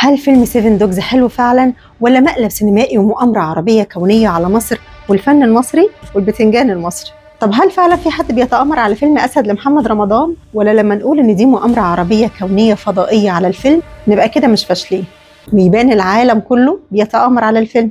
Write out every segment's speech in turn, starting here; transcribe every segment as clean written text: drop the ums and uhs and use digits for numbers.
هل فيلم سيفن دوجز حلو فعلا ولا مقلب سينمائي ومؤامرة عربية كونية على مصر والفن المصري والبتنجان المصري؟ طب هل فعلا في حد بيتآمر على فيلم أسد لمحمد رمضان، ولا لما نقول إن دي مؤامرة عربية كونية فضائية على الفيلم نبقى كده مش فاشلين؟ بيبان العالم كله بيتآمر على الفيلم.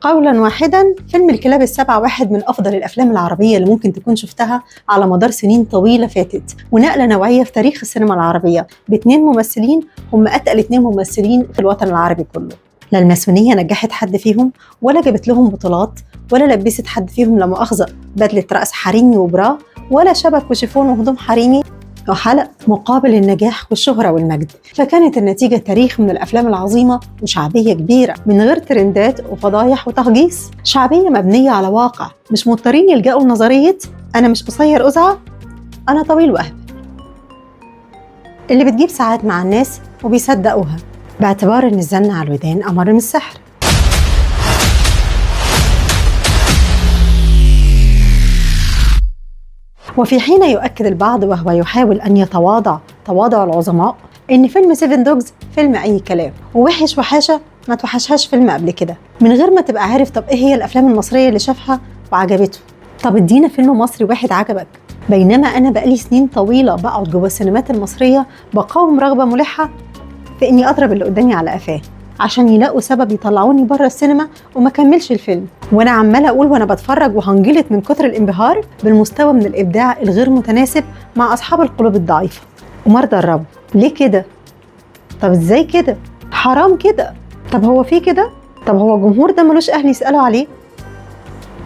قولا واحدا، فيلم الكلاب السبعة واحد من أفضل الأفلام العربية اللي ممكن تكون شفتها على مدار سنين طويلة فاتت، ونقلة نوعية في تاريخ السينما العربية باتنين ممثلين هم أتقل اتنين ممثلين في الوطن العربي كله. لا الماسونية نجحت حد فيهم، ولا جابت لهم بطولات، ولا لبست حد فيهم لا مؤاخذة بدلة رأس حريمي وبرا، ولا شبك وشيفون وهدوم حريمي وحلق مقابل النجاح والشهرة والمجد. فكانت النتيجة تاريخ من الأفلام العظيمة وشعبية كبيرة من غير ترندات وفضايح وتهجيص، شعبية مبنية على واقع، مش مضطرين يلجأوا لنظرية أنا مش قصير أزعة أنا طويل وأهبل اللي بتجيب ساعات مع الناس وبيصدقوها باعتبار إن الزن على الودان أمر من السحر. وفي حين يؤكد البعض وهو يحاول أن يتواضع تواضع العظماء إن فيلم سيفن دوجز فيلم أي كلام ووحش وحاشة ما توحشهاش فيلم قبل كده، من غير ما تبقى عارف طب إيه هي الأفلام المصرية اللي شافها وعجبته. طب ادينا فيلم مصري واحد عجبك. بينما أنا بقالي سنين طويلة بقعد جوه السينمات المصرية بقاوم رغبة ملحة في إني أضرب اللي قدامي على قفاه عشان يلاقوا سبب يطلعوني بره السينما وما كملش الفيلم، وانا عماله اقول وانا بتفرج وهنجلط من كتر الانبهار بالمستوى من الابداع الغير متناسب مع اصحاب القلوب الضعيفه ومرضى الرب. ليه كده؟ طب ازاي كده؟ حرام كده. طب هو في كده؟ طب هو الجمهور ده ملوش اهل يسالوا عليه؟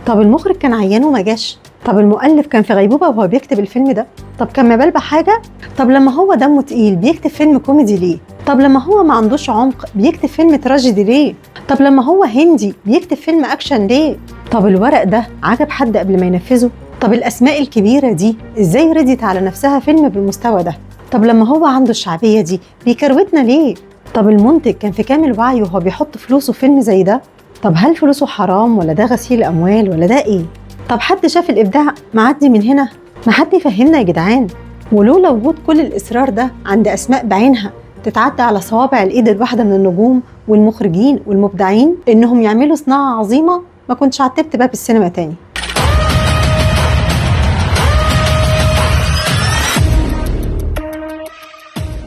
طب المخرج كان عيان وما جاش؟ طب المؤلف كان في غيبوبه وهو بيكتب الفيلم ده؟ طب كان مبال بحاجه؟ طب لما هو دمه تقيل بيكتب فيلم كوميدي ليه؟ طب لما هو ما عندوش عمق بيكتب فيلم تراجيدي ليه؟ طب لما هو هندي بيكتب فيلم اكشن ليه؟ طب الورق ده عجب حد قبل ما ينفذه؟ طب الاسماء الكبيره دي ازاي ردت على نفسها فيلم بالمستوى ده؟ طب لما هو عنده الشعبيه دي بيكروتنا ليه؟ طب المنتج كان في كامل وعيه وهو بيحط فلوسه في فيلم زي ده؟ طب هل فلوسه حرام ولا ده غسيل اموال ولا ده ايه؟ طب حد شاف الابداع معدي من هنا؟ ما حد يفهمنا يا جدعان. ولولا وجود كل الاصرار ده عند اسماء بعينها تتعدى على صوابع الايد الواحده من النجوم والمخرجين والمبدعين انهم يعملوا صناعه عظيمه، ما كنتش عتبت باب السينما تاني.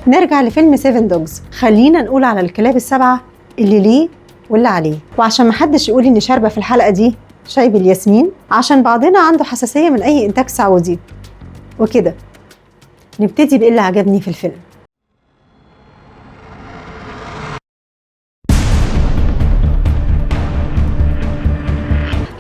نرجع لفيلم سيفن دوجز. خلينا نقول على الكلاب السبعه اللي ليه واللي عليه، وعشان ما حدش يقول اني شاربه في الحلقه دي شاي بالياسمين، عشان بعضنا عنده حساسيه من اي انتاج سعودي وكده. نبتدي بايه اللي عجبني في الفيلم.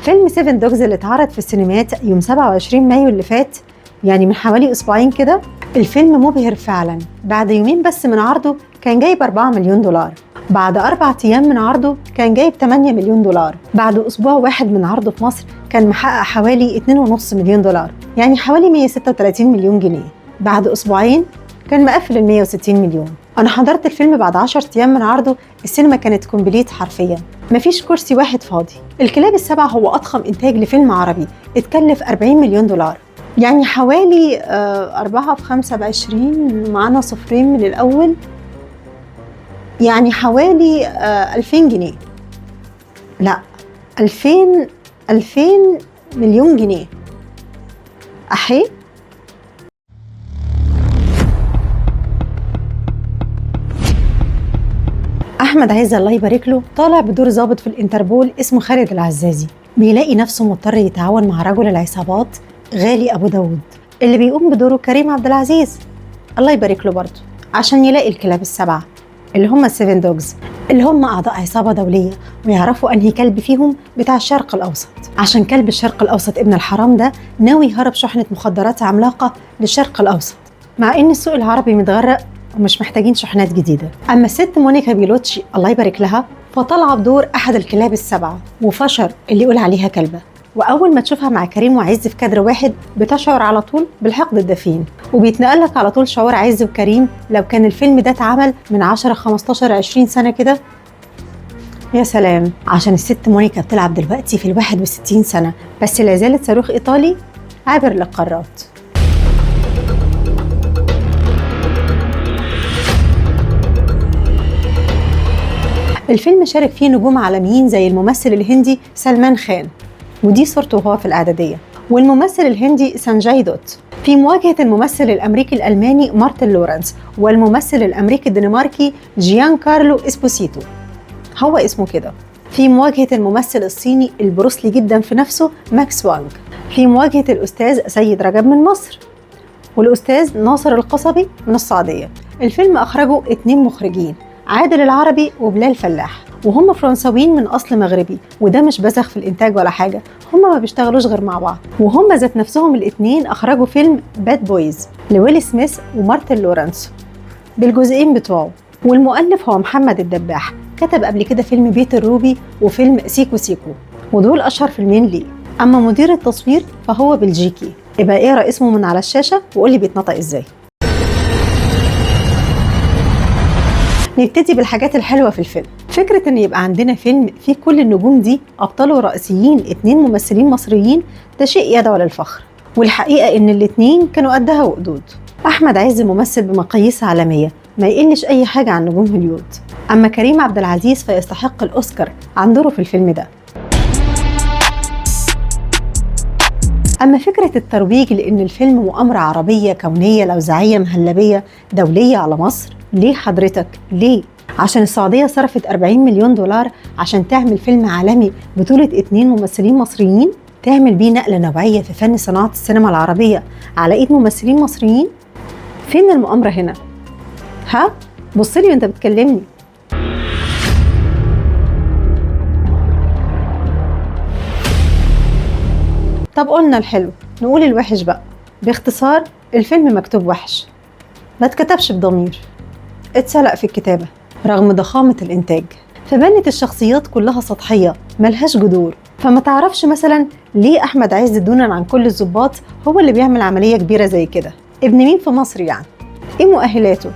فيلم سيفن دوجز اللي اتعرض في السينمات يوم 27 مايو اللي فات، يعني من حوالي اسبوعين كده، الفيلم مبهر فعلا. بعد يومين بس من عرضه كان جايب 4 مليون دولار، بعد 4 ايام من عرضه كان جايب 8 مليون دولار، بعد اسبوع واحد من عرضه في مصر كان محقق حوالي 2.5 مليون دولار، يعني حوالي 136 مليون جنيه. بعد اسبوعين كان مقفل ال 160 مليون. انا حضرت الفيلم بعد 10 ايام من عرضه، السينما كانت كومبليت حرفيا، مفيش كرسي واحد فاضي. الكلاب السبعة هو اضخم انتاج لفيلم عربي، اتكلف 40 مليون دولار، يعني حوالي 4 في 5 ب20، معانا صفرين من الاول، يعني حوالي 2000 جنيه، لا 2000 مليون جنيه. أحي أحمد عز الله يبارك له طالع بدور ضابط في الانتربول اسمه خالد العزازي، بيلاقي نفسه مضطر يتعاون مع رجل العصابات غالي أبو داود اللي بيقوم بدوره كريم عبد العزيز الله يبارك له برضه، عشان يلاقي الكلاب السبعة اللي هم السيفن دوجز، اللي هم أعضاء عصابة دولية، ويعرفوا أنهي كلب فيهم بتاع الشرق الأوسط، عشان كلب الشرق الأوسط ابن الحرام ده ناوي يهرب شحنة مخدرات عملاقة للشرق الأوسط، مع إن السوق العربي متغرق ومش محتاجين شحنات جديدة. أما الست مونيكا بيلوتشي الله يبارك لها فطلع بدور أحد الكلاب السبعة وفشر اللي يقول عليها كلبة، وأول ما تشوفها مع كريم وعز في كادر واحد بتشعر على طول بالحقد الدفين، وبيتنقلك على طول شعور عز وكريم لو كان الفيلم ده اتعمل من 10 15 20 سنة كده. يا سلام، عشان الست مونيكا بتلعب دلوقتي في 61 سنة بس لا زالت صاروخ إيطالي عابر للقارات. الفيلم شارك فيه نجوم عالميين زي الممثل الهندي سلمان خان، ودي صورته وهو في الإعدادية، والممثل الهندي سانجاي دوت، في مواجهة الممثل الأمريكي الألماني مارتن لورنس والممثل الأمريكي الدنماركي جيان كارلو إسبوسيتو، هو اسمه كده، في مواجهة الممثل الصيني البروسلي جدا في نفسه ماكس وانغ، في مواجهة الأستاذ سيد رجب من مصر والأستاذ ناصر القصبي من السعودية. الفيلم أخرجه 2 مخرجين، عادل العربي وبلال فلاح، وهم فرنساويين من أصل مغربي، وده مش بزخ في الإنتاج ولا حاجة، هم ما بيشتغلوش غير مع بعض، وهم ذات نفسهم الاتنين أخرجوا فيلم باد بويز لويل سميث ومارتن لورنس بالجزئين بتوعه، والمؤلف هو محمد الدباح، كتب قبل كده فيلم بيت الروبي وفيلم سيكو سيكو، ودول أشهر فيلمين ليه. أما مدير التصوير فهو بلجيكي، يبقى اقرا اسمه من على الشاشة وقولي بيتنطق ازاي. نبتدي بالحاجات الحلوة في الفيلم. فكرة ان يبقى عندنا فيلم فيه كل النجوم دي ابطاله رئيسيين 2 ممثلين مصريين، ده شيء يدعو للفخر، والحقيقة ان الاتنين كانوا قدها وقدود. احمد عز ممثل بمقاييس عالمية، ما يقلش اي حاجة عن نجوم هوليوود. اما كريم عبد العزيز فيستحق الاوسكار عن دوره في الفيلم ده. أما فكرة الترويج لأن الفيلم مؤامرة عربية كونية لوزعية مهلبية دولية على مصر، ليه حضرتك؟ ليه؟ عشان السعودية صرفت 40 مليون دولار عشان تعمل فيلم عالمي بطولة 2 ممثلين مصريين، تعمل بيه نقلة نوعية في فن صناعة السينما العربية على إيد ممثلين مصريين؟ فين المؤامرة هنا؟ ها؟ بصلي وانت بتكلمني. طب قلنا الحلو، نقول الوحش بقى. باختصار الفيلم مكتوب وحش، ما اتكتبش بضمير، اتسلق في الكتابة رغم ضخامة الإنتاج، فبنت الشخصيات كلها سطحية ملهاش جذور، فما تعرفش مثلا ليه أحمد عز دونا عن كل الضباط هو اللي بيعمل عملية كبيرة زي كده؟ ابن مين في مصر يعني؟ ايه مؤهلاته؟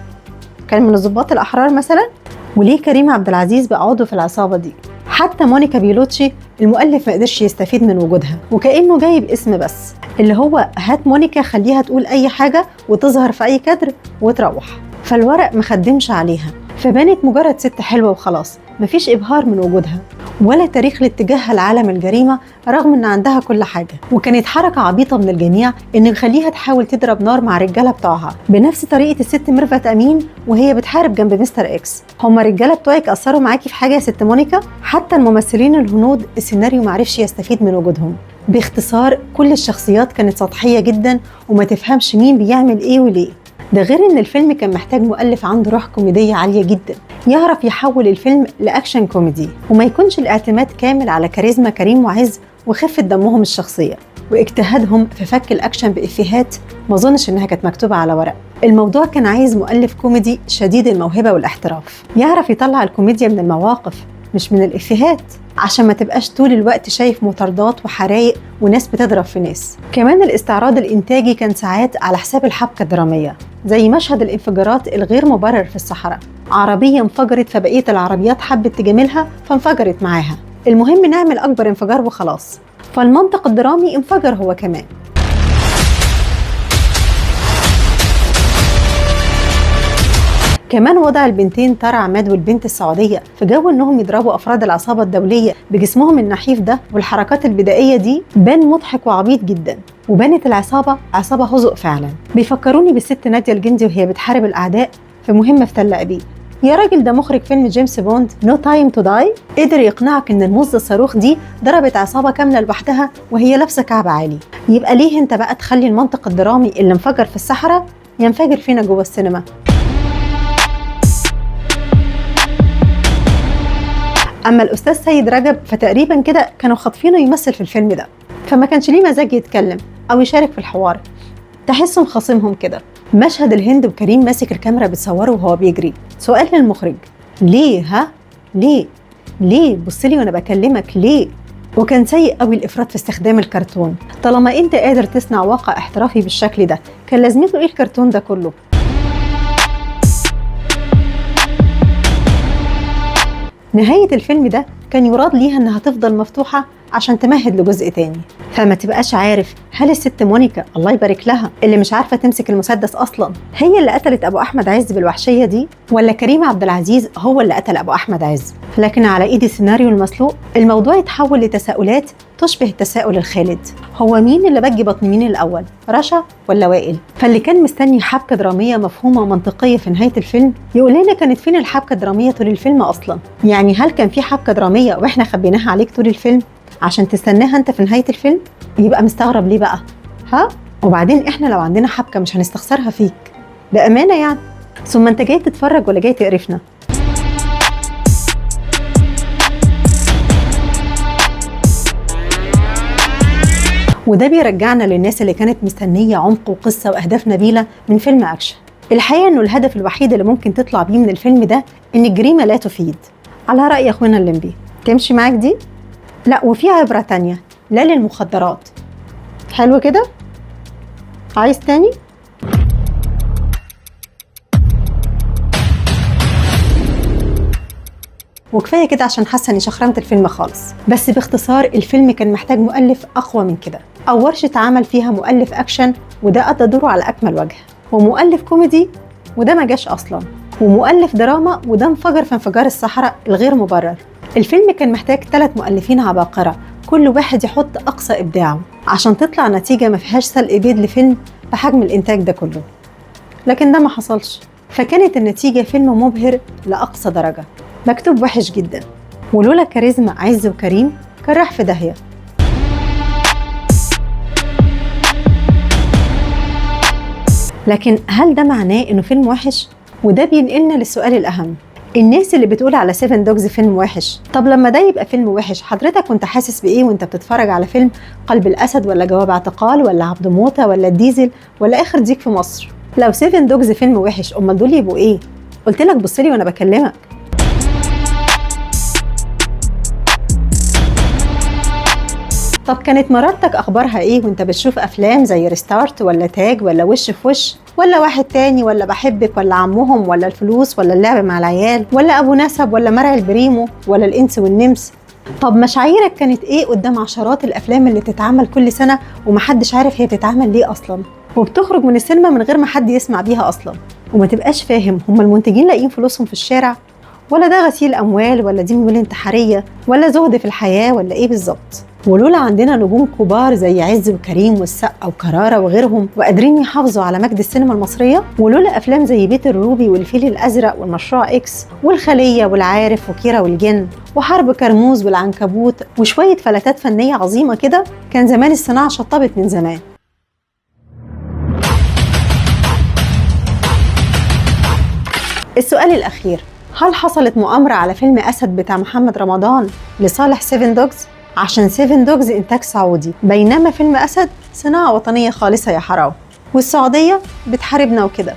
كان من الضباط الأحرار مثلا؟ وليه كريم عبد العزيز بقى عضو في العصابة دي؟ حتى مونيكا بيلوتشي المؤلف ما قدرش يستفيد من وجودها، وكأنه جايب اسم بس، اللي هو هات مونيكا خليها تقول أي حاجة وتظهر في أي كادر وتروح، فالورق مخدمش عليها، فبانت مجرد ست حلوة وخلاص، مفيش إبهار من وجودها ولا تاريخ لاتجاهها لعالم الجريمة رغم إن عندها كل حاجة. وكانت حركة عبيطة من الجميع إن نخليها تحاول تضرب نار مع الرجالة بتوعها بنفس طريقة الست ميرفت أمين وهي بتحارب جنب مستر إكس. هما الرجالة بتوعك أثروا معاكي في حاجة يا ست مونيكا؟ حتى الممثلين الهنود السيناريو معرفش يستفيد من وجودهم. باختصار كل الشخصيات كانت سطحية جدا وما تفهمش مين بيعمل إيه وليه. ده غير ان الفيلم كان محتاج مؤلف عنده روح كوميدية عالية جدا، يعرف يحول الفيلم لأكشن كوميدي وما يكونش الاعتماد كامل على كاريزما كريم وعز وخفة دمهم الشخصية واجتهادهم في فك الأكشن بإفيهات ما ظنش انها كانت مكتوبة على ورق. الموضوع كان عايز مؤلف كوميدي شديد الموهبة والاحتراف، يعرف يطلع الكوميديا من المواقف مش من الإفيهات، عشان ما تبقاش طول الوقت شايف مطاردات وحرايق وناس بتضرب في ناس. كمان الاستعراض الإنتاجي كان ساعات على حساب الحبكة الدرامية، زي مشهد الانفجارات الغير مبرر في الصحراء، عربية انفجرت فبقية العربيات حبت تجاملها فانفجرت معاها، المهم نعمل أكبر انفجار وخلاص، فالمنطق الدرامي انفجر هو كمان. كمان وضع البنتين تارا عماد والبنت السعودية في جو انهم يضربوا افراد العصابة الدولية بجسمهم النحيف ده والحركات البدائية دي بان مضحك وعبيط جدا، وبانت العصابة عصابة هزء فعلا. بيفكروني بالست نادية الجندي وهي بتحارب الاعداء في مهمة في تل ابيب. يا راجل ده مخرج فيلم جيمس بوند نو تايم تو داي قدر يقنعك ان الموزة الصاروخ دي ضربت عصابة كاملة لوحدها وهي لابسة كعب عالي، يبقى ليه انت بقى تخلي المنطق الدرامي اللي انفجر في الصحراء ينفجر فينا جوه السينما؟ أما الأستاذ سيد رجب فتقريبا كده كانوا خاطفينه يمثل في الفيلم ده، فما كانش ليه مزاج يتكلم أو يشارك في الحوار، تحسه مخاصمهم كده. مشهد الهند وكريم ماسك الكاميرا بتصوره وهو بيجري، سؤال للمخرج، ليه ها؟ ليه؟ بصلي وأنا بكلمك ليه؟ وكان سيء قوي الإفراط في استخدام الكرتون، طالما أنت قادر تصنع واقع احترافي بالشكل ده كان لازمته إيه الكرتون ده كله؟ نهاية الفيلم ده كان يراد ليها انها تفضل مفتوحة عشان تمهد لجزء تاني، فما تبقاش عارف هل الست مونيكا الله يبارك لها اللي مش عارفه تمسك المسدس اصلا هي اللي قتلت ابو احمد عز بالوحشيه دي، ولا كريم عبد العزيز هو اللي قتل ابو احمد عز. لكن على ايد السيناريو المسلوق الموضوع يتحول لتساؤلات تشبه التساؤل الخالد، هو مين اللي بج بطن مين الاول، رشا ولا وائل؟ فاللي كان مستني حبكه دراميه مفهومه ومنطقيه في نهايه الفيلم يقول لنا كانت فين الحبكه الدراميه طول الفيلم اصلا؟ يعني هل كان في حبكه دراميه واحنا خبيناها عليك طول الفيلم عشان تستناها انت في نهايه الفيلم؟ يبقى مستغرب ليه بقى؟ ها؟ وبعدين احنا لو عندنا حبكه مش هنستخسرها فيك بامانه يعني. ثم انت جاي تتفرج ولا جاي تقرفنا؟ وده بيرجعنا للناس اللي كانت مستنيه عمق وقصه واهداف نبيله من فيلم اكشن. الحقيقه انه الهدف الوحيد اللي ممكن تطلع بيه من الفيلم ده ان الجريمه لا تفيد، على راي اخونا الليمبي. تمشي معاك دي؟ لا، وفي عبره تانية، لا للمخدرات. حلو كده؟ عايز تاني؟ وكفايه كده عشان حاسه اني شخرمت الفيلم خالص. بس باختصار الفيلم كان محتاج مؤلف اقوى من كده، او ورشه عمل فيها مؤلف اكشن وده ادى دوره على اكمل وجه، ومؤلف كوميدي وده ما جاش اصلا، ومؤلف دراما وده انفجر في انفجار الصحراء الغير مبرر. الفيلم كان محتاج 3 مؤلفين عباقره كل واحد يحط اقصى ابداعه عشان تطلع نتيجه ما فيهاش سلق بيض لفيلم بحجم الانتاج ده كله. لكن ده ما حصلش، فكانت النتيجه فيلم مبهر لاقصى درجه، مكتوب وحش جدا، ولولا كاريزما عز وكريم كان راح في داهيه. لكن هل ده معناه انه فيلم وحش؟ وده بينقلنا للسؤال الاهم، الناس اللي بتقول على 7 دوجز فيلم وحش، طب لما ده يبقى فيلم وحش حضرتك كنت حاسس بايه وانت بتتفرج على فيلم قلب الاسد ولا جواب اعتقال ولا عبد موته ولا الديزل ولا اخر ديك في مصر؟ لو 7 دوجز فيلم وحش امال دول يبقوا ايه؟ قلت لك بص لي وانا بكلمك. طب كانت مرارتك اخبارها ايه وانت بتشوف افلام زي ريستارت ولا تاج ولا وش في وش ولا واحد تاني ولا بحبك ولا عمهم ولا الفلوس ولا اللعب مع العيال ولا ابو نسب ولا مرعي البريمو ولا الانس والنمس؟ طب مشاعرك كانت ايه قدام عشرات الافلام اللي بتتعمل كل سنه ومحدش عارف هي بتتعمل ليه اصلا، وبتخرج من السينما من غير ما حد يسمع بيها اصلا، وما تبقاش فاهم هم المنتجين لاقيين فلوسهم في الشارع ولا ده غسيل اموال ولا دي ميول انتحاريه ولا زهد في الحياه ولا ايه بالظبط؟ ولولا عندنا نجوم كبار زي عز وكريم والسقا وكرارة وغيرهم وقادرين يحافظوا على مجد السينما المصرية، ولولا أفلام زي بيت الروبي والفيل الأزرق والمشروع إكس والخلية والعارف وكيرة والجن وحرب كرموز والعنكبوت وشوية فلاتات فنية عظيمة كده، كان زمان الصناعة شطبت من زمان. السؤال الأخير، هل حصلت مؤامرة على فيلم أسد بتاع محمد رمضان لصالح 7 دوجز؟ عشان 7 دوجز إنتاج سعودي، بينما فيلم أسد صناعة وطنية خالصة يا حراو، والسعودية بتحاربنا وكده.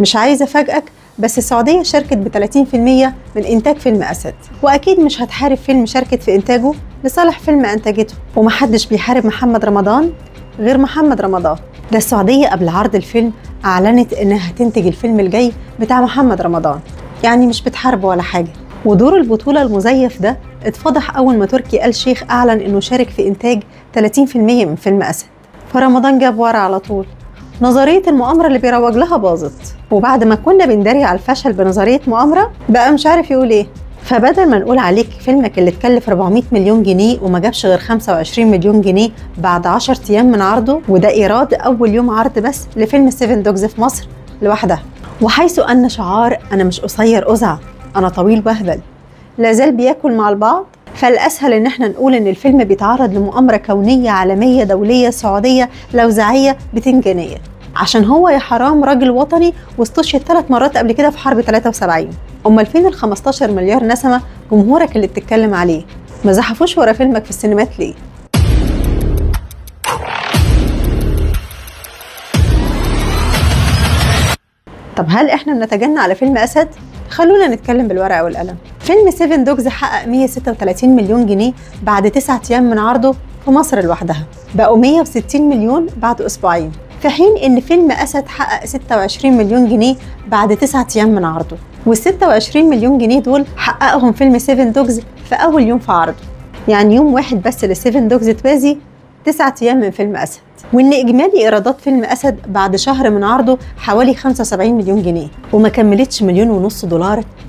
مش عايزة أفاجئك بس السعودية شاركت ب 30% من إنتاج فيلم أسد، وأكيد مش هتحارب فيلم شاركت في إنتاجه لصالح فيلم أنتجته، ومحدش بيحارب محمد رمضان غير محمد رمضان. ده السعودية قبل عرض الفيلم أعلنت إنها هتنتج الفيلم الجاي بتاع محمد رمضان، يعني مش بتحارب ولا حاجة. ودور البطولة المزيف ده اتفضح أول ما تركي آل شيخ أعلن إنه شارك في إنتاج 30% من فيلم أسد، فرمضان جاب ورا على طول. نظرية المؤامرة اللي بيروج لها باظت، وبعد ما كنا بنداري على الفشل بنظرية مؤامرة بقى مش عارف يقول إيه. فبدل ما نقول عليك فيلمك اللي اتكلف 400 مليون جنيه وما جابش غير 25 مليون جنيه بعد 10 أيام من عرضه، وده إيراد أول يوم عرض بس لفيلم 7 دوجز في مصر لوحدها، وحيث أن شعار أنا مش قصير أزعة أنا طويل بهبل لازال بياكل مع البعض، فالأسهل إن احنا نقول إن الفيلم بيتعرض لمؤامرة كونية عالمية دولية سعودية لوزعية بتنجانية، عشان هو يا حرام راجل وطني واستشهد 3 مرات قبل كده في حرب 73. أمال فين ال 15 مليار نسمة جمهورك اللي بتتكلم عليه؟ ما زحفوش ورا فيلمك في السينمات ليه؟ طب هل احنا بنتجنى على فيلم أسد؟ خلونا نتكلم بالورقة والقلم. فيلم 7 دوجز حقق 136 مليون جنيه بعد 9 أيام من عرضه في مصر لوحدها، بقوا 160 مليون بعد أسبوعين، في حين إن فيلم أسد حقق 26 مليون جنيه بعد 9 أيام من عرضه. وال26 مليون جنيه دول حققهم فيلم 7 دوجز في أول يوم في عرضه. يعني يوم واحد بس ل7 دوجز توازي 9 أيام من فيلم أسد. وإن إجمالي إيرادات فيلم أسد بعد شهر من عرضه حوالي 75 مليون جنيه، وما كملتش $1.5 مليون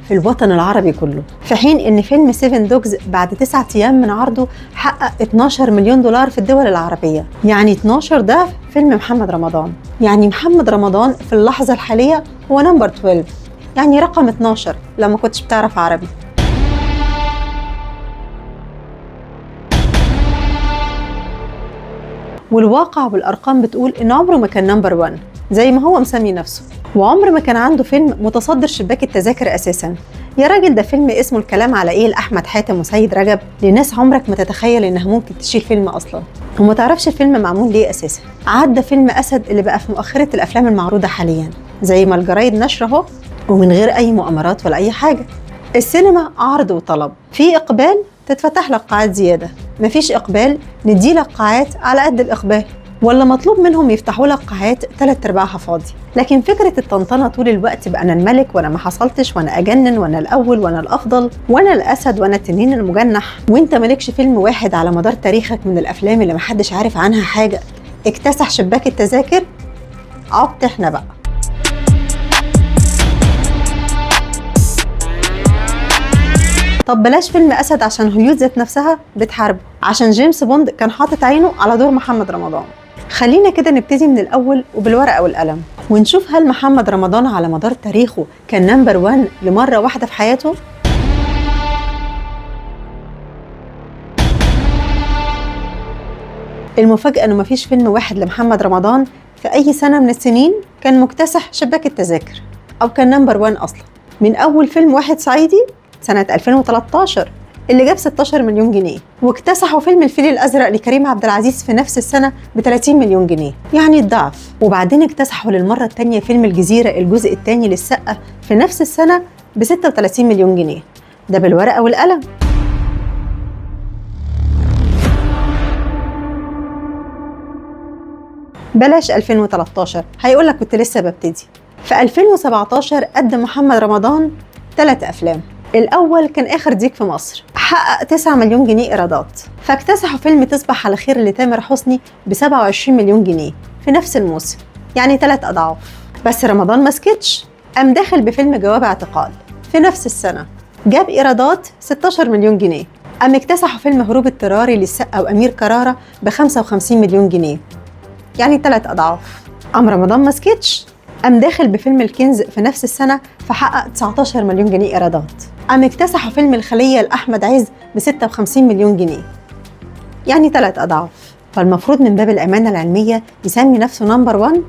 في الوطن العربي كله، في حين إن فيلم 7 دوجز بعد 9 أيام من عرضه حقق $12 مليون في الدول العربية، يعني 12 ضعف فيلم محمد رمضان. يعني محمد رمضان في اللحظة الحالية هو نمبر 12، يعني رقم 12 لو ما كنتش بتعرف عربي. والواقع والأرقام بتقول إن عمره ما كان نمبر 1 زي ما هو مسمي نفسه، وعمر ما كان عنده فيلم متصدر شباك التذاكر أساساً. يا راجل ده فيلم اسمه الكلام على إيه لأحمد حاتم وسيد رجب، لناس عمرك ما تتخيل إنها ممكن تشيل فيلم أصلاً، وما تعرفش الفيلم معمول ليه أساساً. عدى فيلم أسد اللي بقى في مؤخرة الأفلام المعروضة حالياً، زي ما الجرايد نشره اهو، ومن غير أي مؤامرات ولا أي حاجة. السينما عرض وطلب، في إقبال تتفتح لك قاعات زيادة، مفيش إقبال نديلك قاعات على قد الإقبال، ولا مطلوب منهم يفتحوا لك قاعات 3/4 فاضي. لكن فكرة الطنطنة طول الوقت بقى أنا الملك وأنا ما حصلتش وأنا أجنن وأنا الأول وأنا الأفضل وأنا الأسد وأنا التنين المجنح، وأنت مالكش فيلم واحد على مدار تاريخك من الأفلام اللي محدش عارف عنها حاجة اكتسح شباك التذاكر، عبط إحنا بقى. طب بلاش فيلم أسد عشان هوليود ذات نفسها بتحاربه، عشان جيمس بوند كان حاطط عينه على دور محمد رمضان. خلينا كده نبتدي من الأول وبالورقة والقلم، ونشوف هل محمد رمضان على مدار تاريخه كان نمبر 1 لمرة واحدة في حياته؟ المفاجأة إنه مفيش فيلم واحد لمحمد رمضان في أي سنة من السنين كان مكتسح شباك التذاكر أو كان نمبر 1 أصلا، من أول فيلم واحد صعيدي سنة 2013 اللي جاب 16 مليون جنيه، واكتسحوا فيلم الفيل الأزرق لكريم عبد العزيز في نفس السنة ب30 مليون جنيه، يعني الضعف. وبعدين اكتسحوا للمرة الثانية فيلم الجزيرة الجزء الثاني للسقا في نفس السنة ب36 مليون جنيه، ده بالورقة والقلم. بلاش 2013، هيقولك كنت لسه ببتدي. في 2017 قدم محمد رمضان 3 أفلام. الأول كان آخر ديك في مصر، حقق 9 مليون جنيه إيرادات، فاكتسحوا فيلم تصبح على خير لتامر حسني ب27 مليون جنيه في نفس الموسم، يعني 3 أضعاف. بس رمضان ما سكتش، قام داخل بفيلم جواب اعتقال في نفس السنة، جاب إيرادات 16 مليون جنيه. قام اكتسحوا فيلم هروب اضطراري للسقا وأمير كرارة ب55 مليون جنيه، يعني 3 أضعاف. قام رمضان ما سكتش، قام داخل بفيلم الكنز في نفس السنة فحقق 19 مليون جنيه إيرادات. قام اكتسحوا فيلم الخلية لأحمد عز ب56 مليون جنيه، يعني 3 أضعاف. فالمفروض من باب الأمانة العلمية يسمي نفسه نمبر 1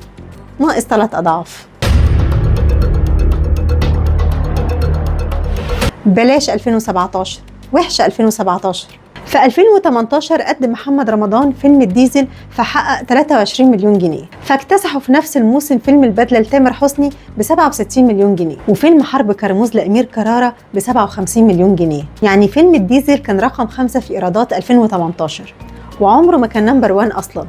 ناقص 3 أضعاف. بلاش 2017، وحشة 2017. في 2018 قدم محمد رمضان فيلم الديزل فحقق 23 مليون جنيه، فاكتسحوا في نفس الموسم فيلم البدلة لتامر حسني ب67 مليون جنيه، وفيلم حرب كرموز لأمير كرارة ب57 مليون جنيه. يعني فيلم الديزل كان رقم 5 في إيرادات 2018 وعمره ما كان نمبر 1 أصلا.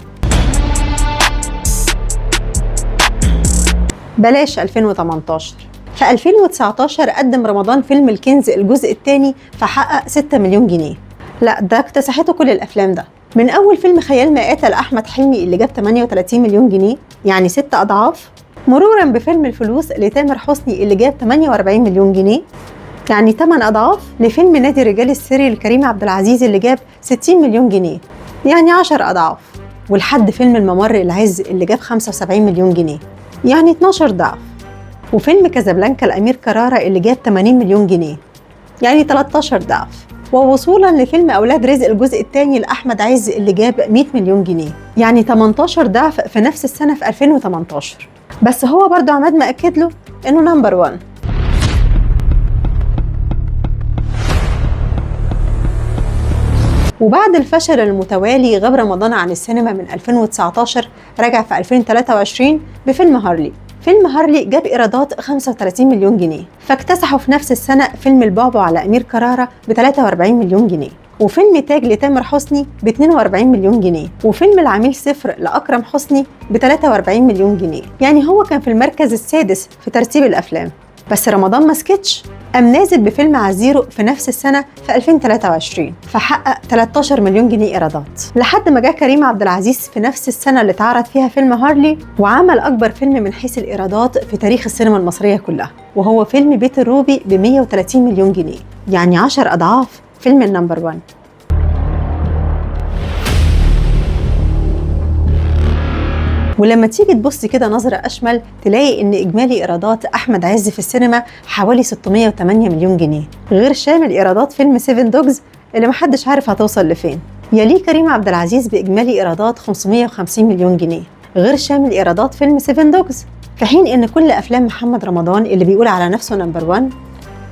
بلاش 2018. في 2019 قدم رمضان فيلم الكنز الجزء الثاني فحقق 6 مليون جنيه. لا ده اكتسحته كل الأفلام ده، من أول فيلم خيال مآتة لأحمد حلمي اللي جاب 38 مليون جنيه، يعني 6 أضعاف، مرورا بفيلم الفلوس لتامر حسني اللي جاب 48 مليون جنيه، يعني 8 أضعاف، لفيلم نادي الرجال السري لكريم عبد العزيز اللي جاب 60 مليون جنيه، يعني 10 أضعاف، ولحد فيلم الممر العز اللي جاب 75 مليون جنيه، يعني 12 ضعف، وفيلم كازابلانكا لأمير كرارة اللي جاب 80 مليون جنيه، يعني 13 ضعف، ووصولا لفيلم أولاد رزق الجزء الثاني لأحمد عز اللي جاب 100 مليون جنيه، يعني 18 ضعف في نفس السنة في 2018. بس هو برضو عماد مأكد له إنه نمبر 1. وبعد الفشل المتوالي غاب رمضان عن السينما من 2019، رجع في 2023 بفيلم هارلي. فيلم هارلي جاب إيرادات 35 مليون جنيه، فاكتسحوا في نفس السنة فيلم البعبع على أمير كرارة ب 43 مليون جنيه، وفيلم تاج لتامر حسني ب 42 مليون جنيه، وفيلم العميل صفر لأكرم حسني ب 43 مليون جنيه، يعني هو كان في المركز السادس في ترتيب الأفلام. بس رمضان ما سكتش، قام نازل بفيلم عزيرو في نفس السنة في 2023 فحقق 13 مليون جنيه إيرادات، لحد ما جه كريم عبد العزيز في نفس السنة اللي اتعرض فيها فيلم هارلي وعمل أكبر فيلم من حيث الإيرادات في تاريخ السينما المصرية كلها، وهو فيلم بيت الروبي ب 130 مليون جنيه، يعني 10 أضعاف فيلم النمبر 1. ولما تيجي تبص كده نظرة أشمل تلاقي إن إجمالي إيرادات أحمد عز في السينما حوالي 608 مليون جنيه، غير شامل إيرادات فيلم 7 دوجز اللي محدش عارف هتوصل لفين. يليه كريم عبد العزيز بإجمالي إيرادات 550 مليون جنيه، غير شامل إيرادات فيلم 7 دوجز، في حين إن كل أفلام محمد رمضان اللي بيقول على نفسه نمبر 1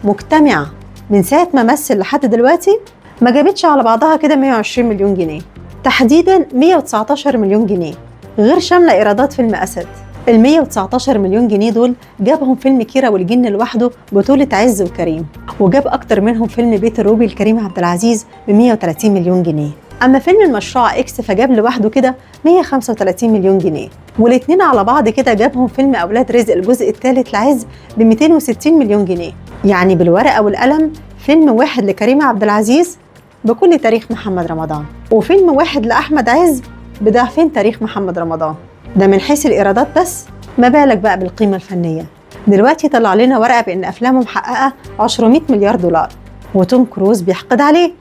مجتمعة من ساعة ما مثل لحد دلوقتي ما جابتش على بعضها كده 120 مليون جنيه، تحديداً 119 مليون جنيه، غير شاملة إيرادات فيلم أسد. ال 119 مليون جنيه دول جابهم فيلم كيرة والجن لوحده بطولة عز وكريم، وجاب أكتر منهم فيلم بيت الروبي لكريم عبد العزيز ب 130 مليون جنيه. أما فيلم المشروع إكس فجاب لوحده كده 135 مليون جنيه، والاتنين على بعض كده جابهم فيلم أولاد رزق الجزء الثالث لعز ب 260 مليون جنيه. يعني بالورقة والقلم فيلم واحد لكريم عبد العزيز بكل تاريخ محمد رمضان، وفيلم واحد لأحمد عز بضعفين تاريخ محمد رمضان، ده من حيث الإيرادات بس، ما بالك بقى بالقيمة الفنية. دلوقتي طلع لنا ورقة بأن أفلامه محققة 200 مليار دولار وتوم كروز بيحقد عليه.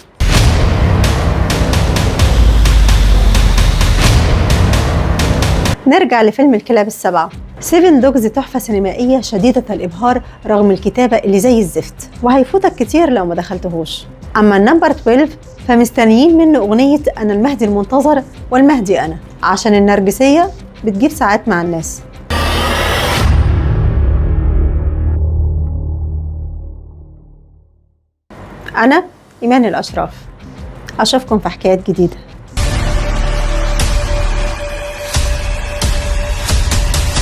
نرجع لفيلم الكلاب السبعة. 7 دوجز تحفة سينمائية شديدة الإبهار رغم الكتابة اللي زي الزفت، وهيفوتك كتير لو ما دخلتهوش. أما النمبر 12 فمستنيين منه أغنية أنا المهدي المنتظر والمهدي أنا، عشان النرجسية بتجيب ساعات مع الناس. أنا إيمان الأشراف، أشوفكم في حكايات جديدة.